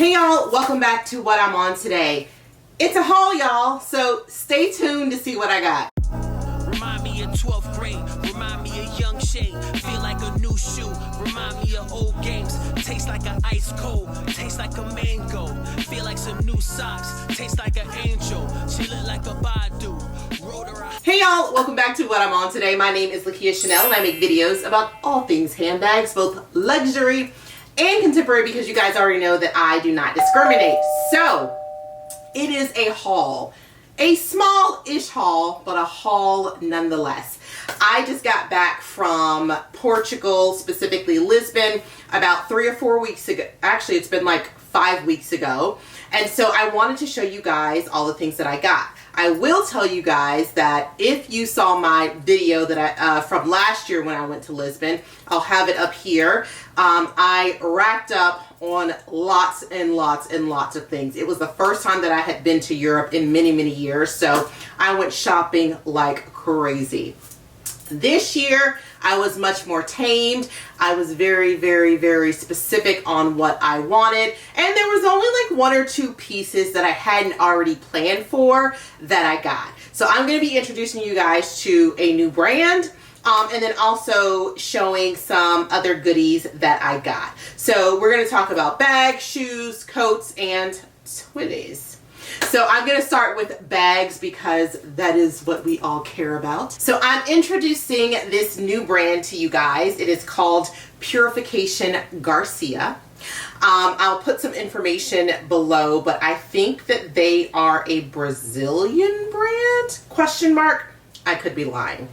Hey y'all, welcome back to what I'm on today. It's a haul, y'all, so stay tuned to see what I got. Remind me of 12th grade, remind me of young shade, feel like a new shoe, remind me of old games, taste like an ice cold, taste like a mango, feel like some new socks, taste like an angel, she look like a Badu. Hey y'all, welcome back to what I'm on today. My name is Lakia Chanel and I make videos about all things handbags, both luxury and contemporary, because you guys already know that I do not discriminate. So it is a haul, a small-ish haul, but a haul nonetheless. I just got back from Portugal, specifically Lisbon, about 3 or 4 weeks ago. Actually, it's been like 5 weeks ago. And so I wanted to show you guys all the things that I got. I will tell you guys that if you saw my video that I from last year when I went to Lisbon, I'll have it up here. I racked up on lots and lots and lots of things. It was the first time that I had been to Europe in many, many years, so I went shopping like crazy. This year, I was much more tamed. I was very, very, very specific on what I wanted. And there was only like 1 or 2 pieces that I hadn't already planned for that I got. So I'm going to be introducing you guys to a new brand. And then also showing some other goodies that I got. So we're going to talk about bags, shoes, coats, and toiletries. So I'm going to start with bags because that is what we all care about. So I'm introducing this new brand to you guys. It is called Purification Garcia. I'll put some information below, but I think that they are a Brazilian brand? Question mark. I could be lying.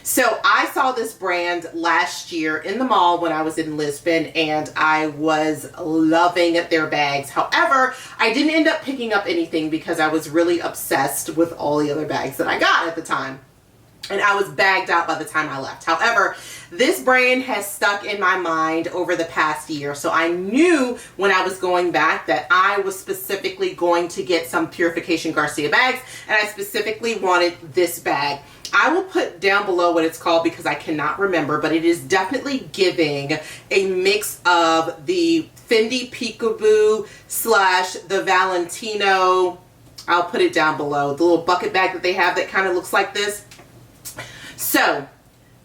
So I saw this brand last year in the mall when I was in Lisbon, and I was loving their bags. However, I didn't end up picking up anything because I was really obsessed with all the other bags that I got at the time. And I was bagged out by the time I left. However, this brand has stuck in my mind over the past year. So I knew when I was going back that I was specifically going to get some Purification Garcia bags. And I specifically wanted this bag. I will put down below what it's called because I cannot remember, but it is definitely giving a mix of the Fendi Peekaboo / the Valentino. I'll put it down below. The little bucket bag that they have that kind of looks like this. So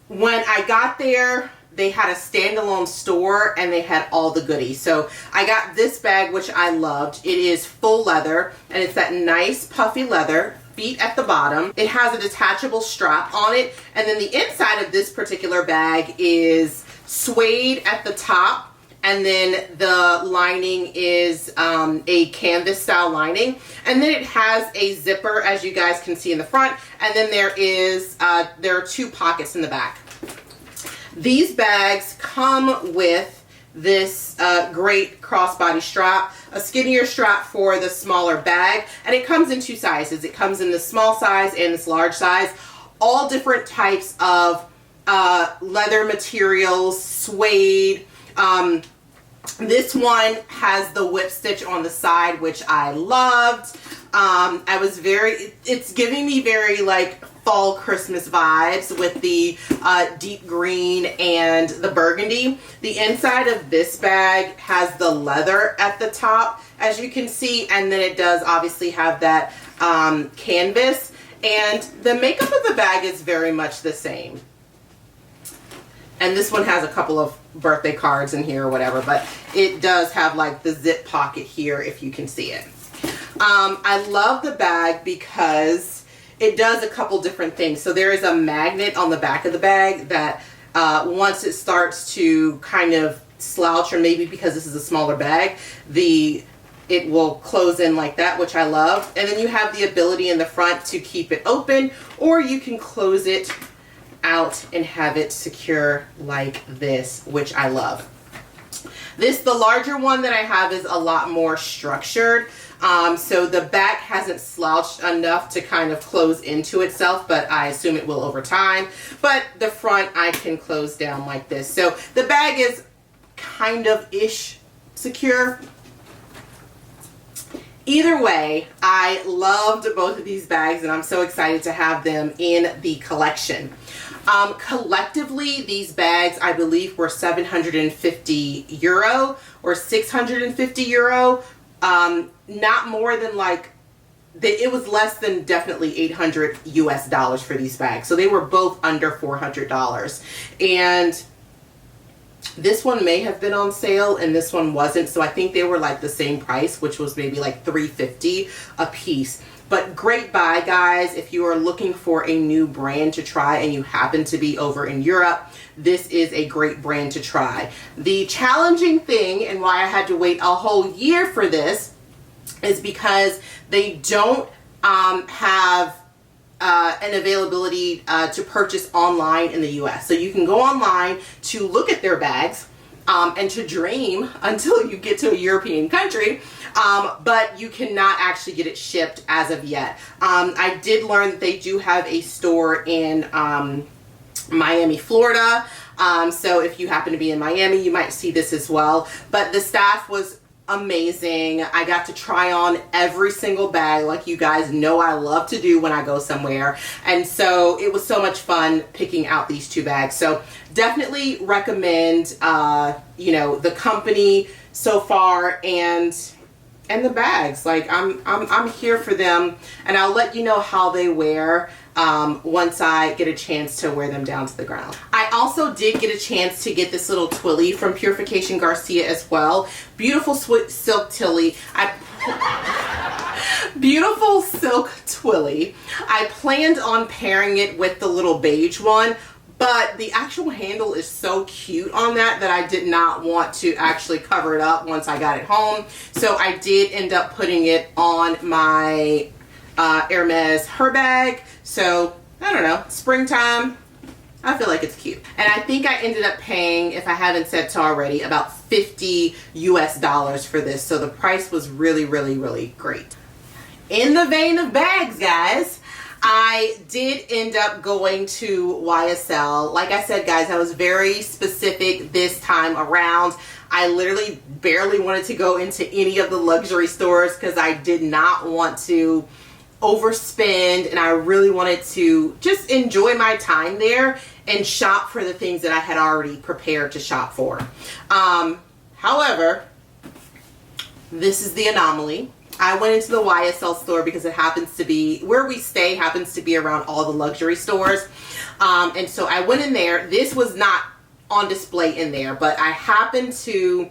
when I got there, they had a standalone store and they had all the goodies. So I got this bag, which I loved. It is full leather and it's that nice puffy leather. Feet at the bottom. It has a detachable strap on it, and then the inside of this particular bag is suede at the top, and then the lining is a canvas style lining, and then it has a zipper, as you guys can see in the front, and then there are 2 pockets in the back. These bags come with this great crossbody strap, a skinnier strap for the smaller bag, and it comes in 2 sizes. It comes in the small size and this large size, all different types of leather materials, suede. This one has the whip stitch on the side, which I loved. It's giving me very like fall Christmas vibes with the deep green and the burgundy. The inside of this bag has the leather at the top, as you can see, and then it does obviously have that canvas, and the makeup of the bag is very much the same. And this one has a couple of birthday cards in here or whatever, but it does have like the zip pocket here if you can see it. I love the bag because it does a couple different things. So there is a magnet on the back of the bag that once it starts to kind of slouch, or maybe because this is a smaller bag, it will close in like that, which I love. And then you have the ability in the front to keep it open, or you can close it out and have it secure like this, which I love. The larger one that I have is a lot more structured. So the back hasn't slouched enough to kind of close into itself, but I assume it will over time. But the front I can close down like this. So the bag is kind of ish secure. Either way, I loved both of these bags and I'm so excited to have them in the collection. Collectively, these bags, I believe, were €750 or €650. not more than like, it was less than definitely $800 US for these bags. So they were both under $400. And this one may have been on sale and this one wasn't. So I think they were like the same price, which was maybe like $3.50 a piece. But great buy, guys. If you are looking for a new brand to try and you happen to be over in Europe, this is a great brand to try. The challenging thing, and why I had to wait a whole year for this, is because they don't have an availability to purchase online in the US. So you can go online to look at their bags and to dream until you get to a European country, but you cannot actually get it shipped as of yet. I did learn that they do have a store in Miami, Florida. So if you happen to be in Miami, you might see this as well. But the staff was amazing. I got to try on every single bag, like you guys know I love to do when I go somewhere. And so it was so much fun picking out these two bags. So definitely recommend, you know, the company so far and the bags. Like I'm here for them, and I'll let you know how they wear once I get a chance to wear them down to the ground. I also did get a chance to get this little Twilly from Purification Garcia as well. Beautiful silk Tilly. Beautiful silk Twilly. I planned on pairing it with the little beige one, but the actual handle is so cute on that I did not want to actually cover it up once I got it home. So I did end up putting it on my Hermes her bag. So I don't know, springtime, I feel like it's cute. And I think I ended up paying, if I haven't said so already, about $50 US for this. So the price was really, really, really great. In the vein of bags, guys, I did end up going to YSL. Like I said, guys, I was very specific this time around. I literally barely wanted to go into any of the luxury stores because I did not want to overspend, and I really wanted to just enjoy my time there and shop for the things that I had already prepared to shop for. However, this is the anomaly. I went into the YSL store because it happens to be where we stay, happens to be around all the luxury stores. And so I went in there. This was not on display in there, but I happened to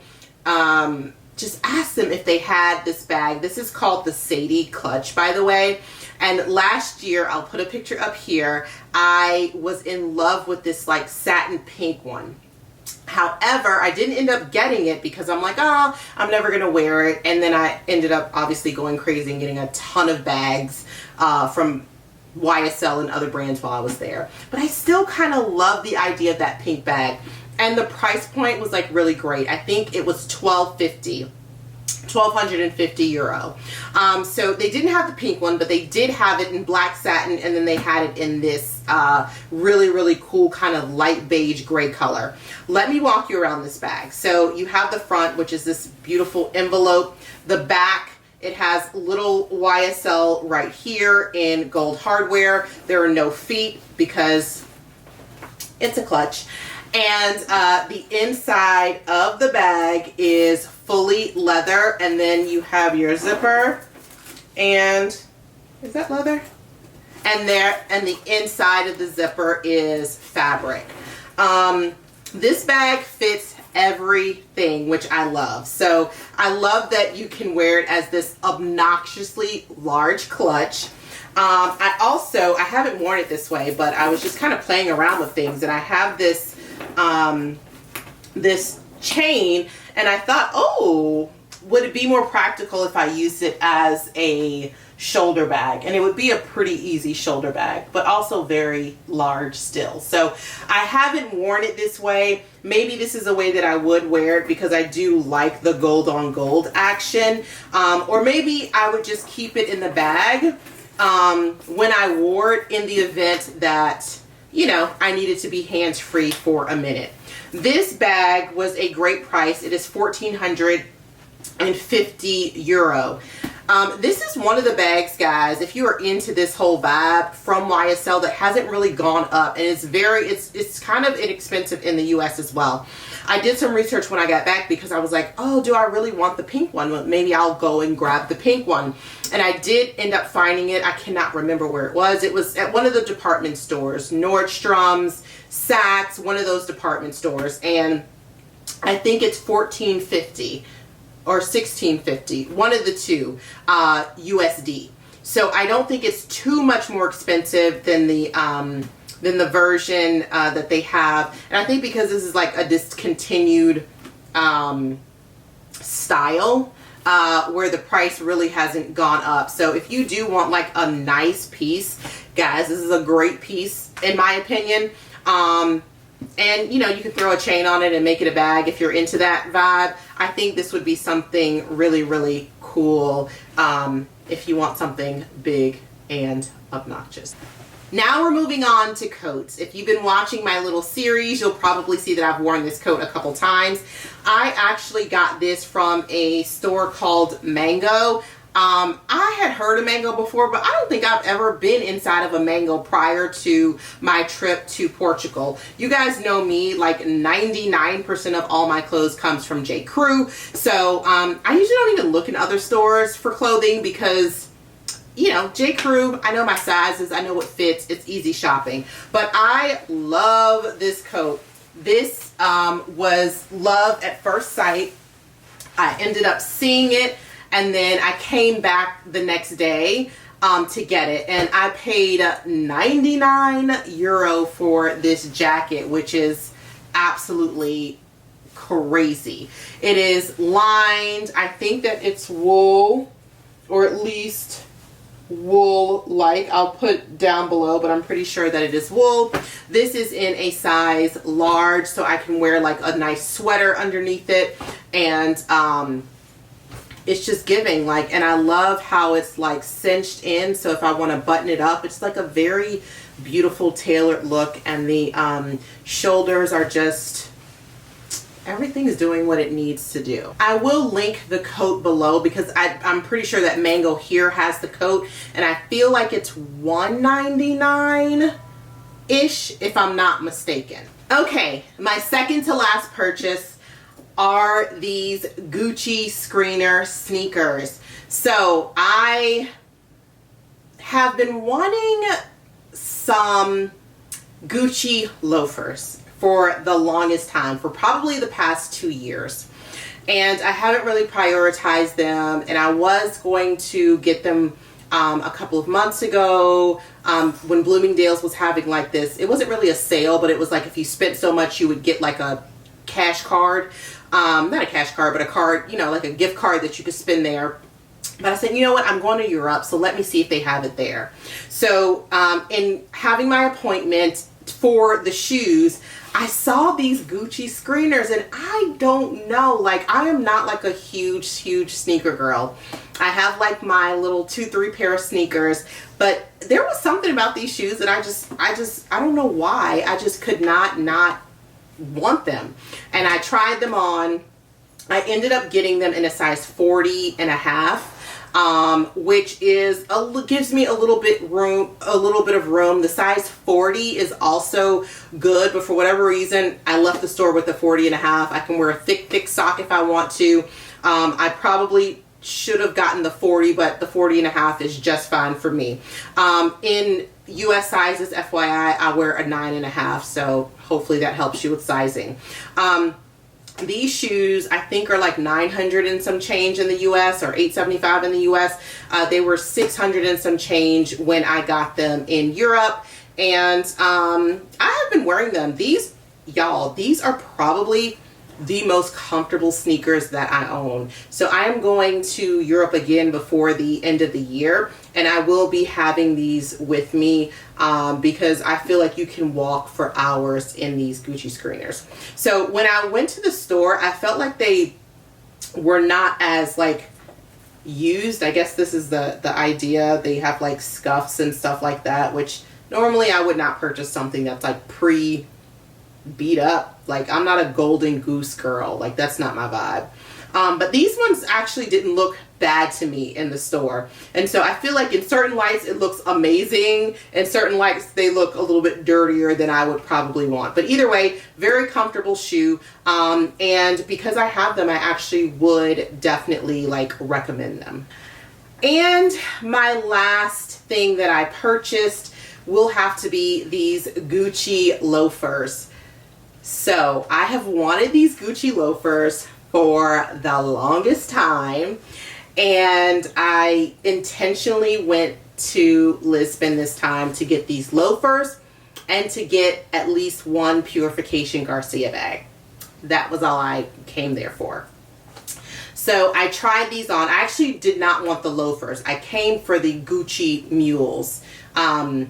just ask them if they had this bag. This is called the Sadie Clutch, by the way. And last year, I'll put a picture up here, I was in love with this like satin pink one. However, I didn't end up getting it because I'm like, oh, I'm never going to wear it. And then I ended up obviously going crazy and getting a ton of bags from YSL and other brands while I was there. But I still kind of love the idea of that pink bag. And the price point was like really great. I think it was €1,250 euro. So they didn't have the pink one, but they did have it in black satin, and then they had it in this really, really cool kind of light beige gray color. Let me walk you around this bag. So you have the front, which is this beautiful envelope. The back, it has little YSL right here in gold hardware. There are no feet because it's a clutch. And the inside of the bag is fully leather, and then you have your zipper, and is that leather? And the inside of the zipper is fabric. This bag fits everything, which I love. So I love that you can wear it as this obnoxiously large clutch. I haven't worn it this way, but I was just kind of playing around with things, and I have this this chain, and I thought, oh, would it be more practical if I used it as a shoulder bag? And it would be a pretty easy shoulder bag, but also very large still. So I haven't worn it this way. Maybe this is a way that I would wear it because I do like the gold on gold action. Or maybe I would just keep it in the bag when I wore it in the event that, you know, I needed to be hands-free for a minute. This bag was a great price. It is 1,450 euro. This is one of the bags, guys, if you are into this whole vibe, from YSL that hasn't really gone up, and it's kind of inexpensive in the US as well. I did some research when I got back because I was like, oh, do I really want the pink one? Well, maybe I'll go and grab the pink one. And I did end up finding it. I cannot remember where it was. It was at one of the department stores, Nordstrom's, Saks, one of those department stores. And I think it's $14.50 or $16.50, one of the two, USD. So I don't think it's too much more expensive than the version that they have. And I think because this is like a discontinued style, where the price really hasn't gone up. So if you do want like a nice piece, guys, this is a great piece in my opinion. And you know, you could throw a chain on it and make it a bag if you're into that vibe. I think this would be something really, really cool if you want something big and obnoxious. Now we're moving on to coats. If you've been watching my little series, you'll probably see that I've worn this coat a couple times. I actually got this from a store called Mango. I had heard of Mango before, but I don't think I've ever been inside of a Mango prior to my trip to Portugal. You guys know me, like 99% of all my clothes comes from J. Crew. So I usually don't even look in other stores for clothing because, you know, J. Crew, I know my sizes, I know what fits, it's easy shopping. But I love this coat. This was love at first sight. I ended up seeing it and then I came back the next day to get it. And I paid €99 for this jacket, which is absolutely crazy. It is lined. I think that it's wool, or at least wool like. I'll put down below, but I'm pretty sure that it is wool. This is in a size large, so I can wear like a nice sweater underneath it. And it's just giving like, and I love how it's like cinched in, so if I want to button it up, it's like a very beautiful tailored look. And the shoulders are just, everything is doing what it needs to do. I will link the coat below because I'm pretty sure that Mango here has the coat, and I feel like it's $1.99-ish if I'm not mistaken. Okay, my second to last purchase are these Gucci screener sneakers. So I have been wanting some Gucci loafers for the longest time, for probably the past 2 years. And I haven't really prioritized them, and I was going to get them a couple of months ago when Bloomingdale's was having like this. It wasn't really a sale, but it was like if you spent so much you would get like a cash card. Not a cash card, but a card, you know, like a gift card that you could spend there. But I said, you know what, I'm going to Europe, so let me see if they have it there. So in having my appointment for the shoes, I saw these Gucci screeners, and I don't know, like I am not like a huge sneaker girl. I have like my little 2-3 pair of sneakers, but there was something about these shoes that I don't know why, I just could not want them. And I tried them on. I ended up getting them in a size 40.5, which is gives me a little bit of room. The size 40 is also good, but for whatever reason I left the store with the 40.5. I can wear a thick sock if I want to. I probably should have gotten the 40, but the 40.5 is just fine for me. In US sizes, FYI, I wear a 9.5, so hopefully that helps you with sizing. These shoes I think are like 900 and some change in the US, or 875 in the US. They were 600 and some change when I got them in Europe, and I have been wearing them. These, y'all, these are probably the most comfortable sneakers that I own. So I am going to Europe again before the end of the year, and I will be having these with me because I feel like you can walk for hours in these Gucci screeners. So when I went to the store, I felt like they were not as like used. I guess this is the idea. They have like scuffs and stuff like that, which normally I would not purchase something that's like beat up. Like, I'm not a golden goose girl. Like, that's not my vibe. But these ones actually didn't look bad to me in the store. And so I feel like in certain lights it looks amazing. In certain lights they look a little bit dirtier than I would probably want. But either way, very comfortable shoe. And because I have them, I actually would definitely like recommend them. And my last thing that I purchased will have to be these Gucci loafers. So I have wanted these Gucci loafers for the longest time, and I intentionally went to Lisbon this time to get these loafers and to get at least one Purification Garcia bag. That was all I came there for. So I tried these on. I actually did not want the loafers. I came for the Gucci mules. I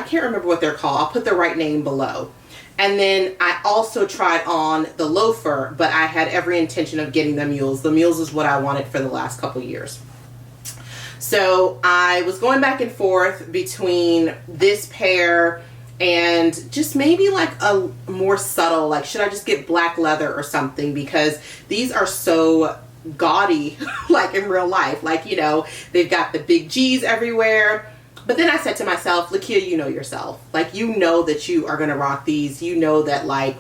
can't remember what they're called. I'll put the right name below. And then I also tried on the loafer, but I had every intention of getting the mules. The mules is what I wanted for the last couple years. So I was going back and forth between this pair and just maybe like a more subtle, like should I just get black leather or something, because these are so gaudy like in real life. Like, you know, they've got the big G's everywhere. But then I said to myself, Lakia, you know yourself. Like, you know that you are going to rock these. You know that, like,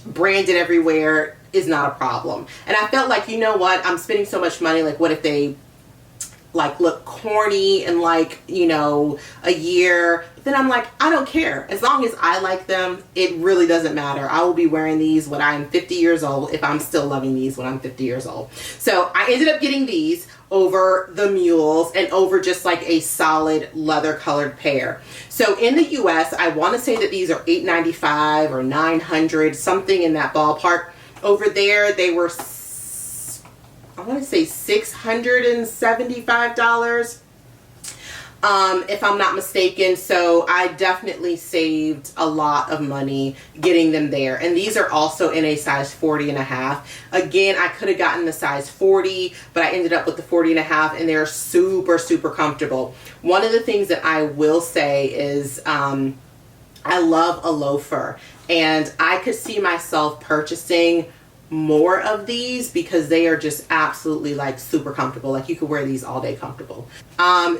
branded everywhere is not a problem. And I felt like, you know what? I'm spending so much money. Like, what if they, like, look corny in, like, you know, a year? Then I'm like, I don't care. As long as I like them, it really doesn't matter. I will be wearing these when I'm 50 years old if I'm still loving these when I'm 50 years old. So I ended up getting these over the mules and over just like a solid leather colored pair. So in the US, I want to say that these are $8.95 or $900, something in that ballpark. Over there, they were, I want to say $675. If I'm not mistaken. So I definitely saved a lot of money getting them there. And these are also in a size 40.5. Again, I could have gotten the size 40, but I ended up with the 40.5, and they're super, super comfortable. One of the things that I will say is I love a loafer, and I could see myself purchasing more of these because they are just absolutely like super comfortable. Like, you could wear these all day comfortable.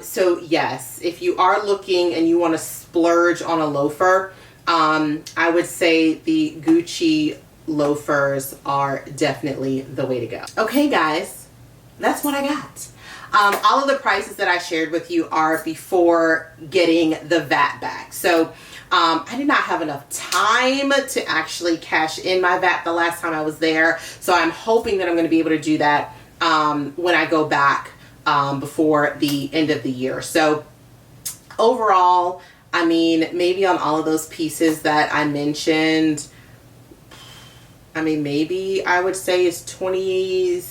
So yes, if you are looking and you want to splurge on a loafer, I would say the Gucci loafers are definitely the way to go. Okay guys, that's what I got. All of the prices that I shared with you are before getting the VAT back. So I did not have enough time to actually cash in my VAT the last time I was there. So I'm hoping that I'm going to be able to do that when I go back before the end of the year. So overall, I mean, maybe on all of those pieces that I mentioned, I mean, maybe I would say it's between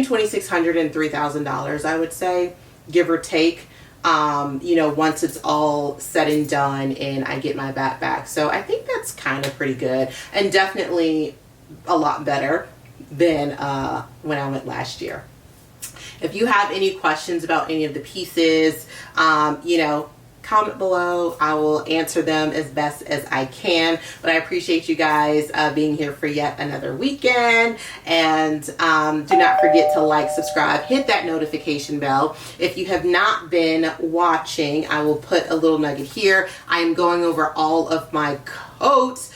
$2,600 and $3,000, I would say, give or take. You know, once it's all said and done and I get my VAT back. So I think that's kind of pretty good, and definitely a lot better than when I went last year. If you have any questions about any of the pieces, you know, comment below. I will answer them as best as I can. But I appreciate you guys being here for yet another weekend. And do not forget to like, subscribe, hit that notification bell. If you have not been watching, I will put a little nugget here. I am going over all of my coats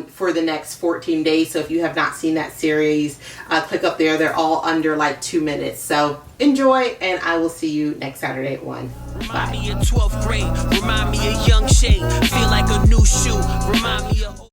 for the next 14 days. So if you have not seen that series, click up there. They're all under like 2 minutes. So enjoy, and I will see you next Saturday at 1. Remind me of 12th grade, remind me of young Shay, feel like a new shoe, remind me of